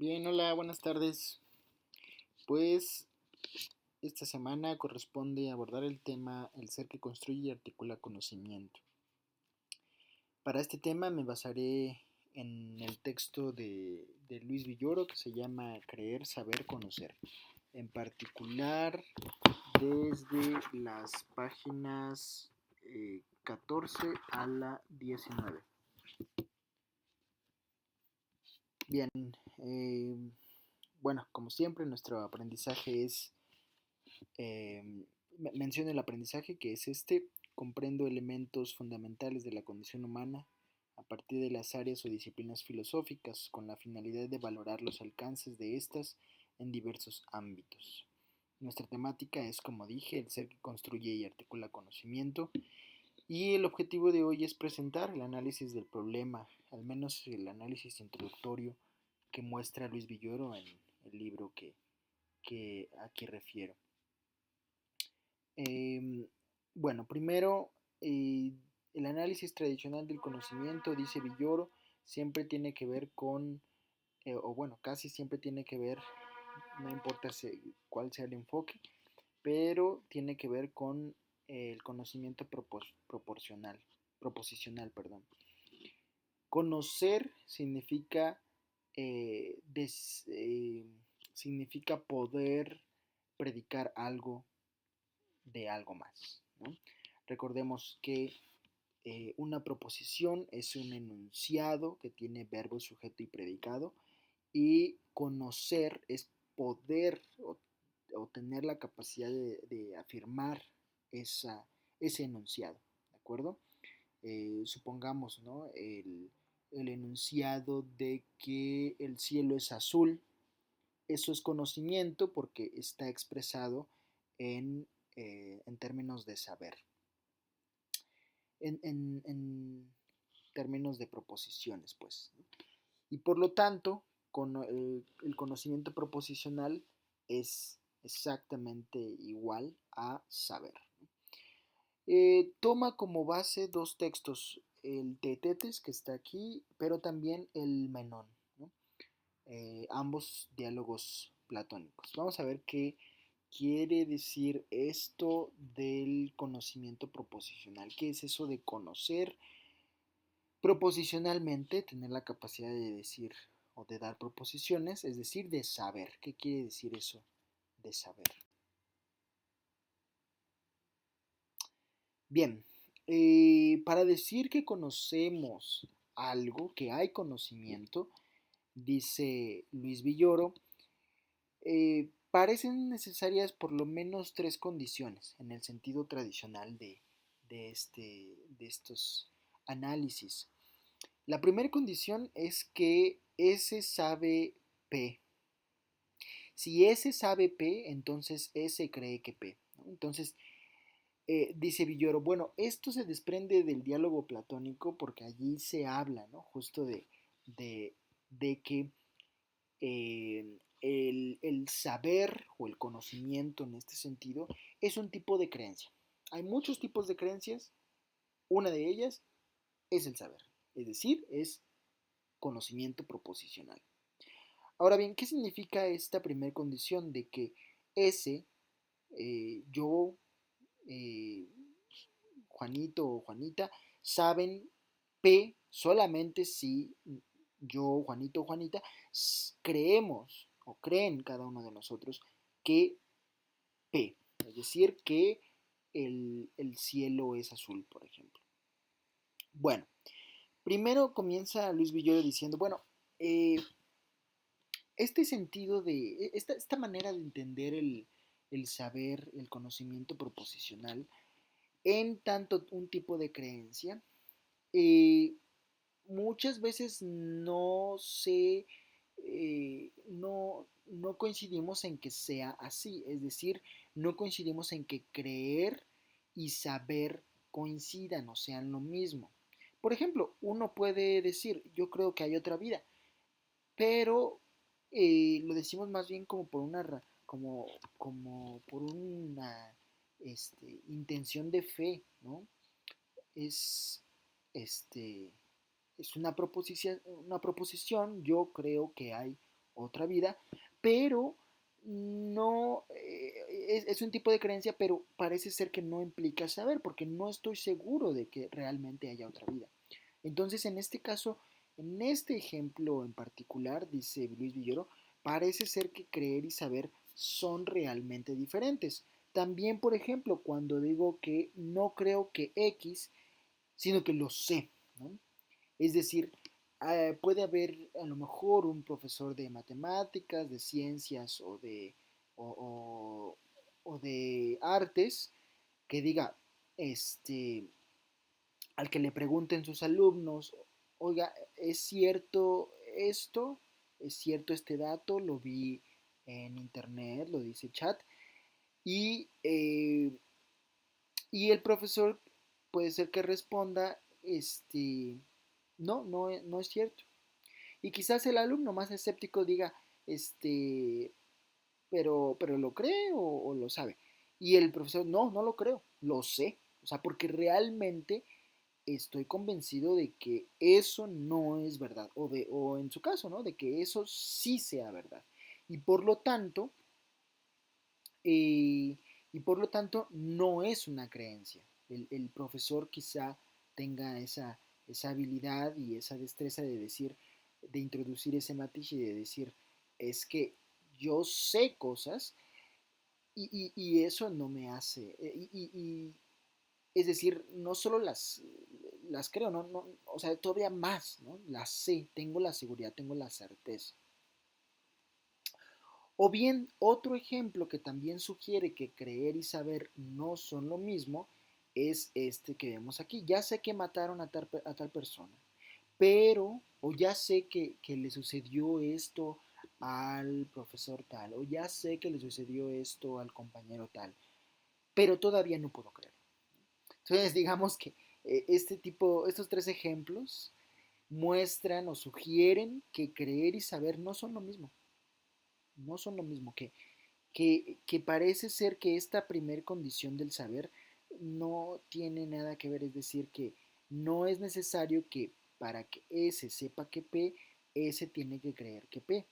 Bien, hola, buenas tardes. Pues esta semana corresponde abordar el tema el ser que construye y articula conocimiento. Para este tema me basaré en el texto de Luis Villoro que se llama Creer, Saber, Conocer. En particular desde las páginas 14 a la 19. Bien, eh, bueno, como siempre nuestro aprendizaje es eh, menciona el aprendizaje que es comprendo elementos fundamentales de la condición humana a partir de las áreas o disciplinas filosóficas con la finalidad de valorar los alcances de estas en diversos ámbitos. Nuestra temática es, como dije, el ser que construye y articula conocimiento y el objetivo de hoy es presentar el análisis del problema, al menos el análisis introductorio que muestra Luis Villoro en el libro que aquí refiero. Eh, bueno, primero, el análisis tradicional del conocimiento, dice Villoro, siempre tiene que ver con, o bueno, casi siempre tiene que ver, no importa cuál sea el enfoque, pero tiene que ver con el conocimiento proposicional, perdón. Conocer eh, des, eh, significa poder predicar algo de algo más, ¿no? Recordemos que una proposición es un enunciado que tiene verbo, sujeto y predicado, y conocer es poder o tener la capacidad de afirmar ese enunciado, ¿de acuerdo? Supongamos, ¿no? El enunciado de que el cielo es azul, eso es conocimiento porque está expresado en términos de saber, en términos de proposiciones, pues. Y por lo tanto, el conocimiento proposicional es exactamente igual a saber. Toma como base dos textos, el Teetetes, que está aquí, pero también el Menón, ¿no? Ambos diálogos platónicos. Vamos a ver qué quiere decir esto del conocimiento proposicional. ¿Qué es eso de conocer proposicionalmente? Tener la capacidad de decir o de dar proposiciones, es decir, de saber. ¿Qué quiere decir eso de saber? Bien, para decir que conocemos algo, que hay conocimiento, dice Luis Villoro, parecen necesarias por lo menos tres condiciones en el sentido tradicional de estos análisis. La primera condición es que S sabe P. Si S sabe P, entonces S cree que P, ¿no? Entonces, dice Villoro, bueno, esto se desprende del diálogo platónico porque allí se habla, ¿no? Justo de, de que el saber o el conocimiento en este sentido es un tipo de creencia. Hay muchos tipos de creencias, una de ellas es el saber, es decir, es conocimiento proposicional. Ahora bien, ¿qué significa esta primera condición de que ese, yo, eh, Juanito o Juanita, saben P solamente si yo, Juanito o Juanita, creemos o creen cada uno de nosotros que P, es decir, que el cielo es azul, por ejemplo. Bueno, primero comienza Luis Villoro diciendo, bueno, eh, este sentido esta manera de entender el saber, el conocimiento proposicional, en tanto un tipo de creencia, eh, muchas veces no coincidimos en que sea así, es decir, no coincidimos en que creer y saber coincidan o sean lo mismo. Por ejemplo, uno puede decir, yo creo que hay otra vida, pero lo decimos más bien como por como por una intención de fe, ¿no? Es, este, es una proposición, yo creo que hay otra vida, pero no es un tipo de creencia, pero parece ser que no implica saber, porque no estoy seguro de que realmente haya otra vida. Entonces, en este caso, en este ejemplo en particular, dice Luis Villoro, parece ser que creer y saber son realmente diferentes. También, por ejemplo, cuando digo que no creo que X, sino que lo sé, ¿no? Es decir, puede haber a lo mejor un profesor de matemáticas, de ciencias o, o de artes que diga, este, al que le pregunten sus alumnos, oiga, ¿es cierto esto? ¿Es cierto este dato? Lo vi en internet, lo dice chat. Y, eh, y el profesor puede ser que responda, no es cierto. Y quizás el alumno más escéptico diga, pero ¿lo cree o lo sabe? Y el profesor, no lo creo, lo sé. O sea, porque realmente estoy convencido de que eso no es verdad, o en su caso, ¿no? De que eso sí sea verdad. Y por lo tanto, eh, no es una creencia. El profesor quizá tenga esa habilidad y esa destreza de decir, de introducir ese matiz y de decir, es que yo sé cosas y eso no me hace, es decir, no solo las creo, o sea, todavía más, ¿no? Las sé, tengo la seguridad, tengo la certeza. O bien, otro ejemplo que también sugiere que creer y saber no son lo mismo es este que vemos aquí. Ya sé que mataron a tal persona, pero, o ya sé que le sucedió esto al profesor tal, o ya sé que le sucedió esto al compañero tal, pero todavía no puedo creer. Entonces, digamos que estos tres ejemplos muestran o sugieren que creer y saber no son lo mismo. No son lo mismo, que parece ser que esta primer condición del saber no tiene nada que ver, es decir, que no es necesario que para que S sepa que P, S tiene que creer que P.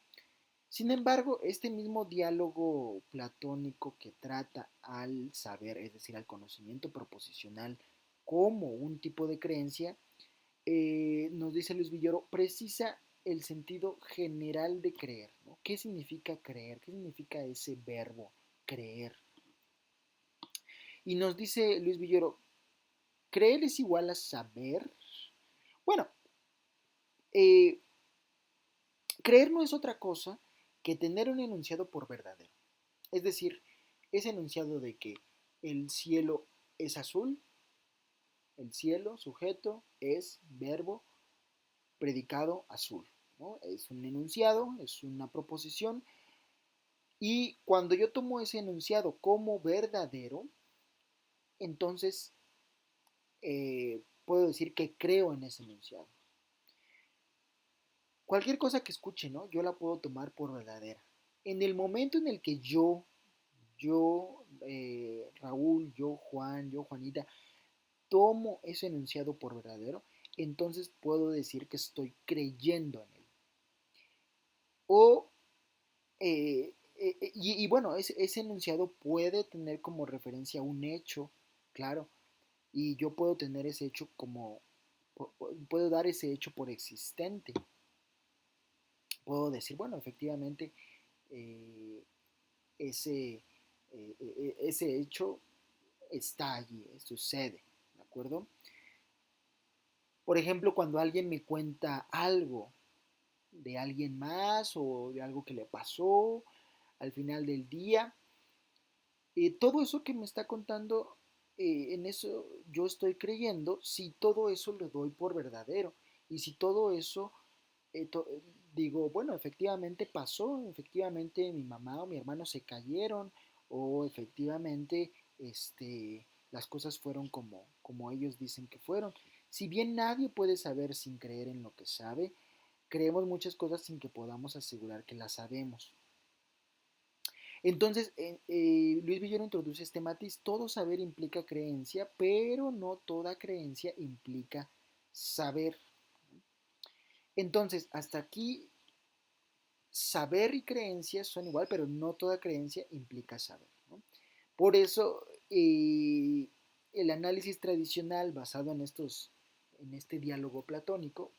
Sin embargo, este mismo diálogo platónico que trata al saber, es decir, al conocimiento proposicional como un tipo de creencia, nos dice Luis Villoro, precisa el sentido general de creer, ¿no? ¿Qué significa creer? ¿Qué significa ese verbo creer? Y nos dice Luis Villoro, ¿creer es igual a saber? Bueno, eh, creer no es otra cosa que tener un enunciado por verdadero. Es decir, ese enunciado de que el cielo es azul, el cielo, sujeto, es verbo, predicado, azul. ¿No? Es un enunciado, es una proposición. Y cuando yo tomo ese enunciado como verdadero, entonces puedo decir que creo en ese enunciado. Cualquier cosa que escuche, ¿no? Yo la puedo tomar por verdadera. En el momento en el que Raúl, yo, Juan, yo, Juanita, tomo ese enunciado por verdadero, entonces puedo decir que estoy creyendo en él. O, y bueno, ese enunciado puede tener como referencia un hecho, claro, y yo puedo tener ese hecho como, puedo dar ese hecho por existente. Puedo decir, bueno, efectivamente, eh, ese, ese hecho está allí, sucede, ¿de acuerdo? Por ejemplo, cuando alguien me cuenta algo de alguien más o de algo que le pasó al final del día, todo eso que me está contando, en eso yo estoy creyendo si todo eso lo doy por verdadero y si todo eso eh, to- digo, bueno, efectivamente pasó, efectivamente mi mamá o mi hermano se cayeron o efectivamente las cosas fueron como ellos dicen que fueron. Si bien nadie puede saber sin creer en lo que sabe, creemos muchas cosas sin que podamos asegurar que las sabemos. Entonces, Luis Villoro introduce este matiz. Todo saber implica creencia, pero no toda creencia implica saber. Entonces, hasta aquí saber y creencia son igual, pero no toda creencia implica saber, ¿no? Por eso el análisis tradicional basado en este diálogo platónico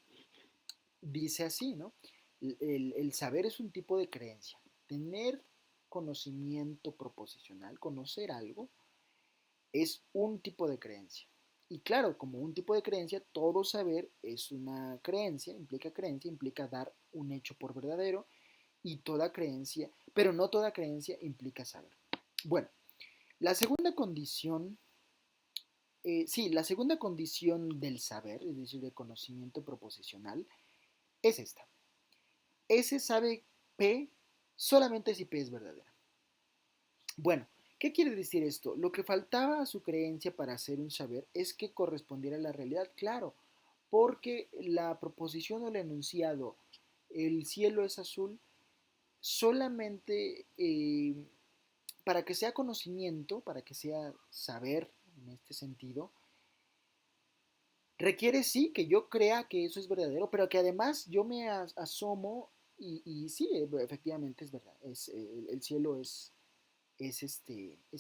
dice así, ¿no? El saber es un tipo de creencia. Tener conocimiento proposicional, conocer algo, es un tipo de creencia. Y claro, como un tipo de creencia, todo saber es una creencia, implica dar un hecho por verdadero y toda creencia, pero no toda creencia implica saber. Bueno, la segunda condición, la segunda condición del saber, es decir, de conocimiento proposicional, es esta. S sabe P solamente si P es verdadera. Bueno, ¿qué quiere decir esto? Lo que faltaba a su creencia para hacer un saber es que correspondiera a la realidad, claro, porque la proposición o el enunciado, el cielo es azul, solamente para que sea conocimiento, para que sea saber en este sentido, requiere sí que yo crea que eso es verdadero, pero que además yo me asomo y sí, efectivamente es verdad, el cielo es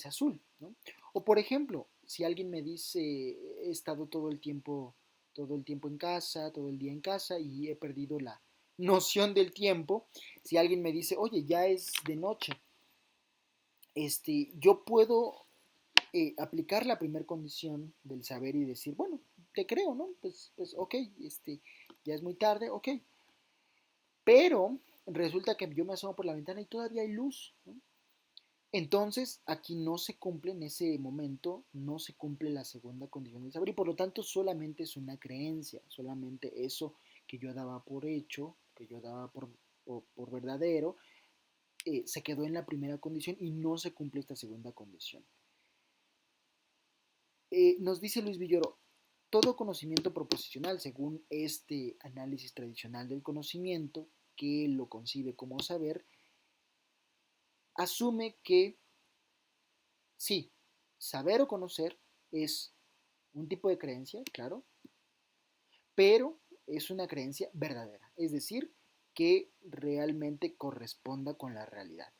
azul, ¿no? O por ejemplo, si alguien me dice, he estado todo el tiempo en casa, todo el día en casa y he perdido la noción del tiempo, si alguien me dice, oye, ya es de noche, yo puedo aplicar la primera condición del saber y decir, bueno, te creo, ¿no? Pues ok, ya es muy tarde, ok. Pero resulta que yo me asomo por la ventana y todavía hay luz, ¿no? Entonces, aquí no se cumple en ese momento, no se cumple la segunda condición del saber y por lo tanto solamente es una creencia, solamente eso que yo daba por hecho, que yo daba por verdadero, se quedó en la primera condición y no se cumple esta segunda condición. Nos dice Luis Villoro, todo conocimiento proposicional, según este análisis tradicional del conocimiento, que lo concibe como saber, asume que sí, saber o conocer es un tipo de creencia, claro, pero es una creencia verdadera, es decir, que realmente corresponda con la realidad.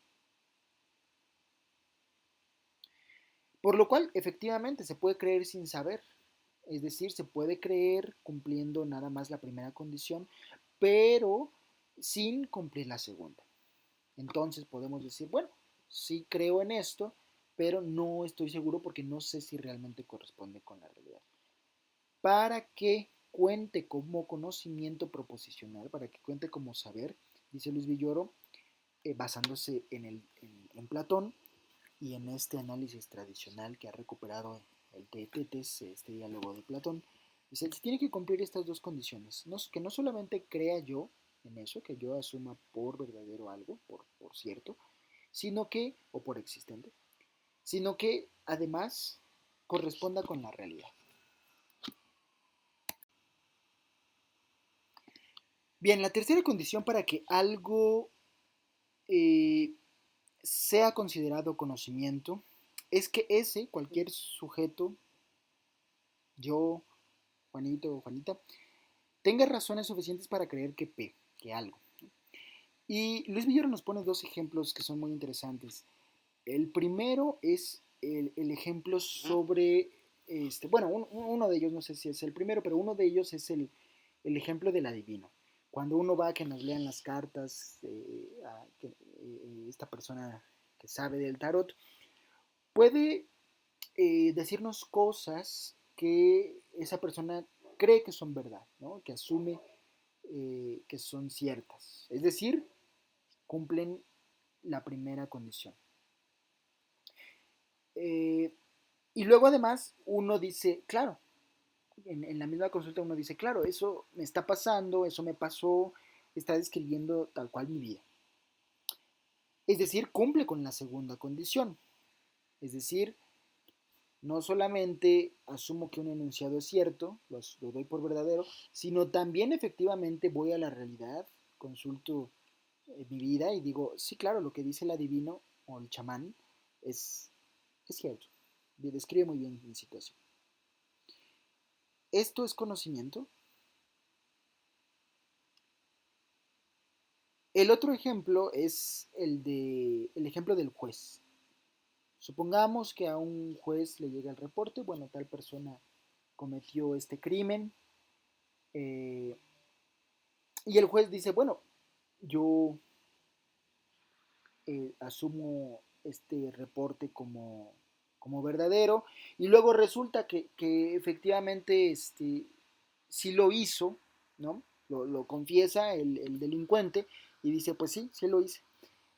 Por lo cual, efectivamente, se puede creer sin saber, es decir, se puede creer cumpliendo nada más la primera condición, pero sin cumplir la segunda. Entonces podemos decir, bueno, sí creo en esto, pero no estoy seguro porque no sé si realmente corresponde con la realidad. Para que cuente como conocimiento proposicional, para que cuente como saber, dice Luis Villoro, basándose en Platón y en este análisis tradicional que ha recuperado el Teetetes, este diálogo de Platón, dice, se tiene que cumplir estas dos condiciones, que no solamente crea yo en eso, que yo asuma por verdadero algo, por cierto, sino que, o por existente, sino que además corresponda con la realidad. Bien, la tercera condición para que algo eh, sea considerado conocimiento es que cualquier sujeto, yo, Juanito o Juanita, tenga razones suficientes para creer que P, que algo. Y Luis Villoro nos pone dos ejemplos que son muy interesantes. El primero es el ejemplo sobre, bueno, uno de ellos, no sé si es el primero, pero uno de ellos es el ejemplo del adivino. Cuando uno va a que nos lean las cartas, esta persona que sabe del tarot, puede decirnos cosas que esa persona cree que son verdad, ¿no? Que asume que son ciertas. Es decir, cumplen la primera condición. Eh, y luego además uno dice, claro, en la misma consulta uno dice, claro, eso me está pasando, eso me pasó, está describiendo tal cual mi vida. Es decir, cumple con la segunda condición. Es decir, no solamente asumo que un enunciado es cierto, lo doy por verdadero, sino también efectivamente voy a la realidad, consulto mi vida y digo, sí, claro, lo que dice el adivino o el chamán es, es cierto, describe muy bien mi situación. ¿Esto es conocimiento? El otro ejemplo es el ejemplo del juez. Supongamos que a un juez le llega el reporte, bueno, tal persona cometió este crimen, eh, y el juez dice, bueno, yo asumo este reporte como verdadero, y luego resulta que efectivamente sí lo hizo, ¿no? Lo confiesa el delincuente y dice, pues sí, sí lo hice.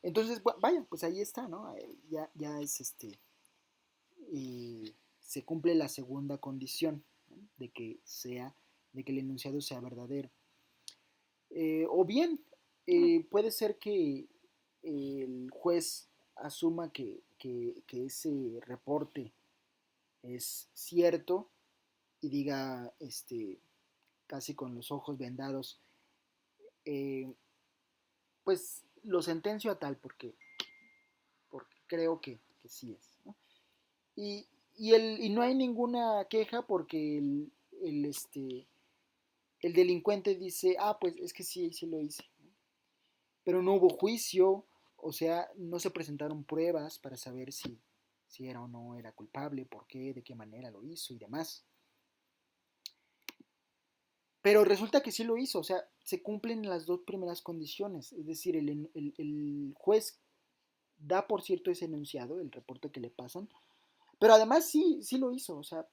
Entonces, vaya, pues ahí está, ¿no? Ya es se cumple la segunda condición, ¿no? De que el enunciado sea verdadero. O bien, puede ser que el juez asuma que ese reporte es cierto y diga, casi con los ojos vendados, eh, pues lo sentencio a tal porque creo que sí es, ¿no? Y, y no hay ninguna queja porque el delincuente dice, ah, pues es que sí, sí lo hice, ¿no? Pero no hubo juicio, o sea, no se presentaron pruebas para saber si era o no era culpable, por qué, de qué manera lo hizo y demás. Pero resulta que sí lo hizo, o sea, se cumplen las dos primeras condiciones, es decir, el juez da por cierto ese enunciado, el reporte que le pasan, pero además sí, sí lo hizo, o sea,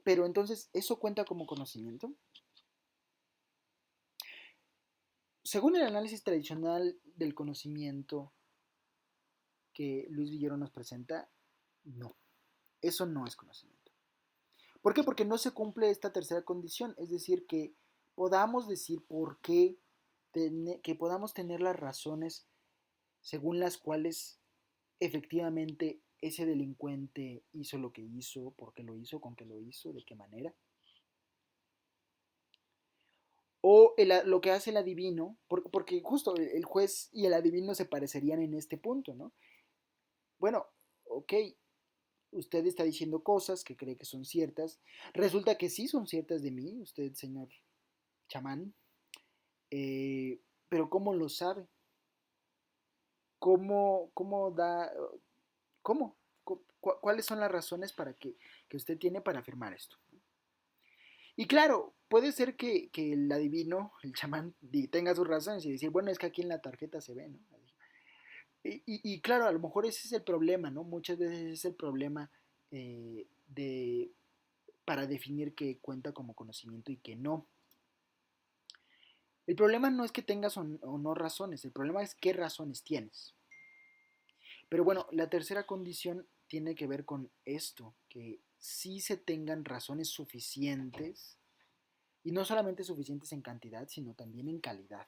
pero entonces, ¿eso cuenta como conocimiento? Según el análisis tradicional del conocimiento que Luis Villoro nos presenta, no, eso no es conocimiento. ¿Por qué? Porque no se cumple esta tercera condición, es decir, que podamos decir por qué, que podamos tener las razones según las cuales efectivamente ese delincuente hizo lo que hizo, por qué lo hizo, con qué lo hizo, de qué manera. O lo que hace el adivino, porque justo el juez y el adivino se parecerían en este punto, ¿no? Bueno, ok, usted está diciendo cosas que cree que son ciertas, resulta que sí son ciertas de mí, usted, señor chamán, eh, pero ¿cómo lo sabe? ¿Cómo da, cómo? ¿Cuáles son las razones que usted tiene para afirmar esto? Y claro, puede ser que el adivino, el chamán, tenga sus razones y decir, bueno, es que aquí en la tarjeta se ve, ¿no? Y claro, a lo mejor ese es el problema, ¿no? Muchas veces es el problema de, para definir que cuenta como conocimiento y que no. El problema no es que tengas o no razones, el problema es qué razones tienes. Pero bueno, la tercera condición tiene que ver con esto, que sí se tengan razones suficientes, y no solamente suficientes en cantidad, sino también en calidad.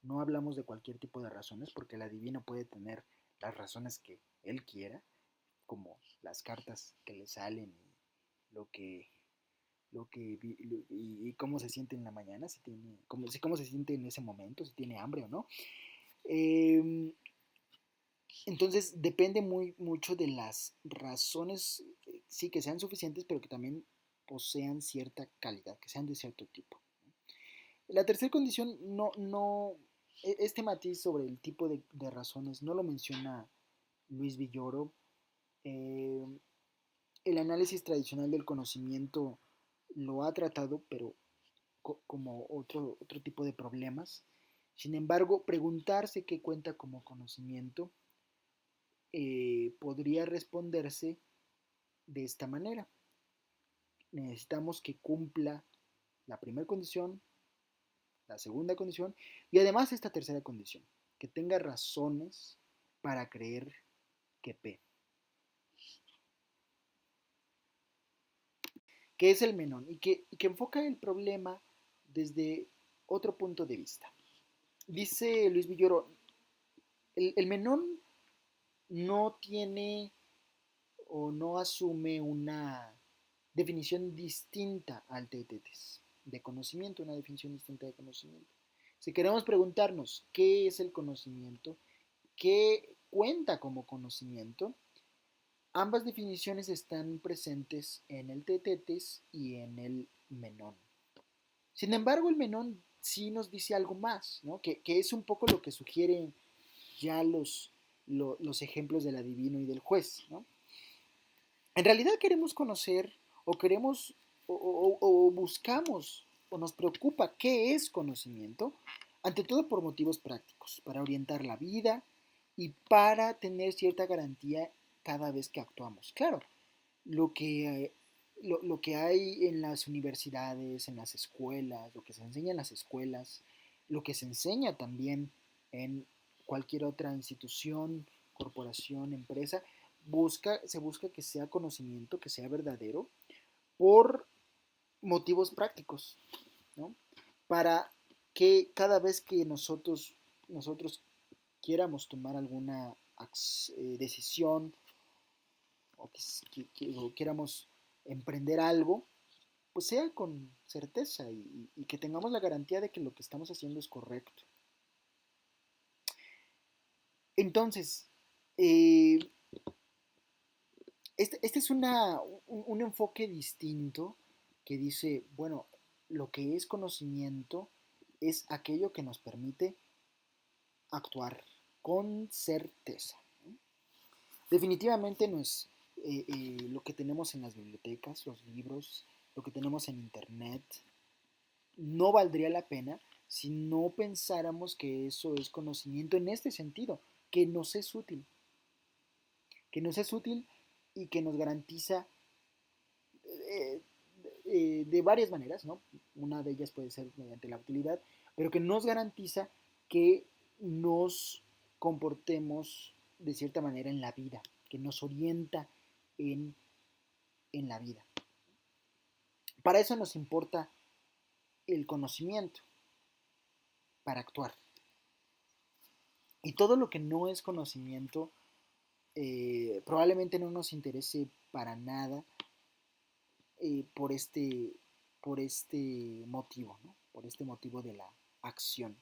No hablamos de cualquier tipo de razones, porque el adivino puede tener las razones que él quiera, como las cartas que le salen y y cómo se siente en la mañana, si tiene, cómo se siente en ese momento, si tiene hambre o no. Eh, entonces depende mucho de las razones, sí, que sean suficientes, pero que también posean cierta calidad, que sean de cierto tipo. La tercera condición, este matiz sobre el tipo de razones no lo menciona Luis Villoro. Eh, el análisis tradicional del conocimiento lo ha tratado, pero como otro tipo de problemas. Sin embargo, preguntarse qué cuenta como conocimiento podría responderse de esta manera. Necesitamos que cumpla la primera condición, la segunda condición y además esta tercera condición, que tenga razones para creer que P. Que es el menón y que enfoca el problema desde otro punto de vista. Dice Luis Villoro, el menón no tiene o no asume una definición distinta al tetetes de conocimiento, una definición distinta de conocimiento. Si queremos preguntarnos qué es el conocimiento, qué cuenta como conocimiento, ambas definiciones están presentes en el tetetes y en el menón. Sin embargo, el menón sí nos dice algo más, ¿no? Que es un poco lo que sugieren ya los ejemplos del adivino y del juez, ¿no? En realidad queremos conocer o queremos o buscamos o nos preocupa qué es conocimiento, ante todo por motivos prácticos, para orientar la vida y para tener cierta garantía cada vez que actuamos. Claro, lo que, lo que hay en las universidades, en las escuelas, lo que se enseña en las escuelas, lo que se enseña también en cualquier otra institución, corporación, empresa, se busca que sea conocimiento, que sea verdadero, por motivos prácticos, ¿no? Para que cada vez que nosotros quieramos tomar alguna decisión o o queramos emprender algo, pues sea con certeza y que tengamos la garantía de que lo que estamos haciendo es correcto. Entonces, eh, este es un enfoque distinto que dice, bueno, lo que es conocimiento es aquello que nos permite actuar con certeza. Definitivamente no es lo que tenemos en las bibliotecas, los libros, lo que tenemos en internet, no valdría la pena si no pensáramos que eso es conocimiento en este sentido, que nos es útil, que nos es útil y que nos garantiza eh, de varias maneras, ¿no? Una de ellas puede ser mediante la utilidad, pero que nos garantiza que nos comportemos de cierta manera en la vida, que nos orienta en, en la vida. Para eso nos importa el conocimiento, para actuar. Y todo lo que no es conocimiento probablemente no nos interese para nada por, por este motivo, ¿no? Por este motivo de la acción.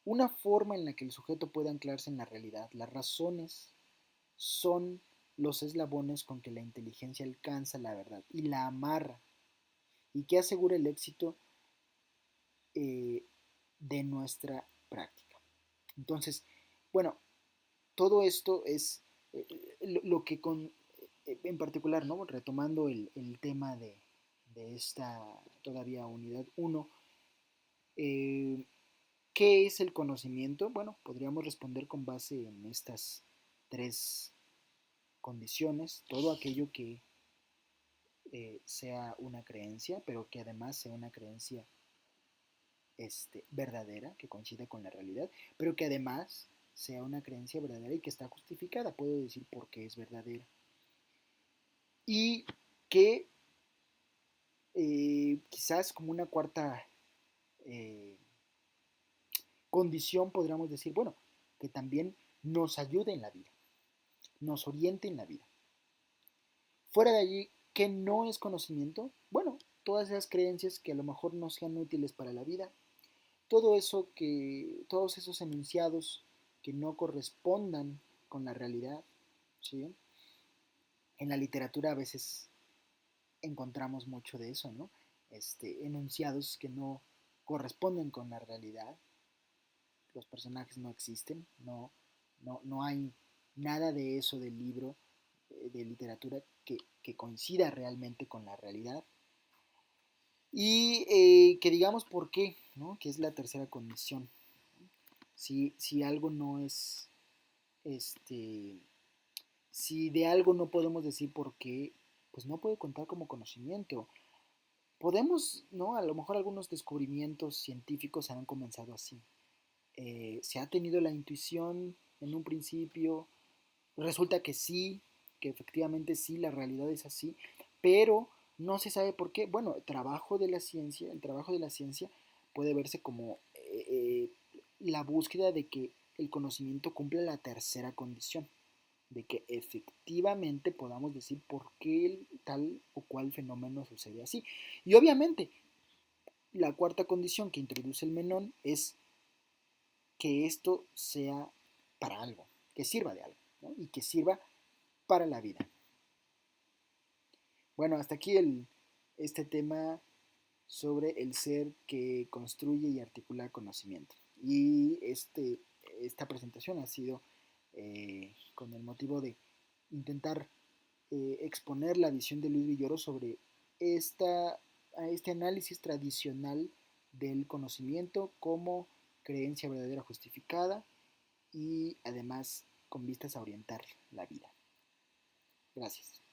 Una forma en la que el sujeto puede anclarse en la realidad. Las razones son los eslabones con que la inteligencia alcanza la verdad y la amarra y que asegura el éxito eh, de nuestra práctica. Entonces, bueno, todo esto es lo que en particular, ¿no? Retomando el tema de esta todavía unidad 1, eh, ¿qué es el conocimiento? Bueno, podríamos responder con base en estas tres condiciones, todo aquello que sea una creencia, pero que además sea una creencia verdadera, que coincida con la realidad, pero que además sea una creencia verdadera y que está justificada, puedo decir por qué es verdadera. Y que quizás como una cuarta eh, condición podríamos decir, bueno, que también nos ayude en la vida, nos oriente en la vida. Fuera de allí, ¿qué no es conocimiento? Bueno, todas esas creencias que a lo mejor no sean útiles para la vida, todos esos enunciados que no correspondan con la realidad, ¿sí? En la literatura a veces encontramos mucho de eso, ¿no? Enunciados que no corresponden con la realidad, los personajes no existen, no hay nada de eso del libro, de literatura que coincida realmente con la realidad. Y que digamos por qué, ¿no? Que es la tercera condición. Si algo no es, este, si de algo no podemos decir por qué, pues no puede contar como conocimiento. Podemos, ¿no? A lo mejor algunos descubrimientos científicos han comenzado así. Se ha tenido la intuición en un principio, resulta que sí, que efectivamente sí, la realidad es así, pero no se sabe por qué. Bueno, el trabajo de la ciencia puede verse como la búsqueda de que el conocimiento cumpla la tercera condición, de que efectivamente podamos decir por qué el tal o cual fenómeno sucede así. Y obviamente, la cuarta condición que introduce el Menón es que esto sea para algo, que sirva de algo, ¿no? Y que sirva para la vida. Bueno, hasta aquí este tema sobre el ser que construye y articula conocimiento. Y esta presentación ha sido con el motivo de intentar exponer la visión de Luis Villoro sobre este análisis tradicional del conocimiento como creencia verdadera justificada y además con vistas a orientar la vida. Gracias.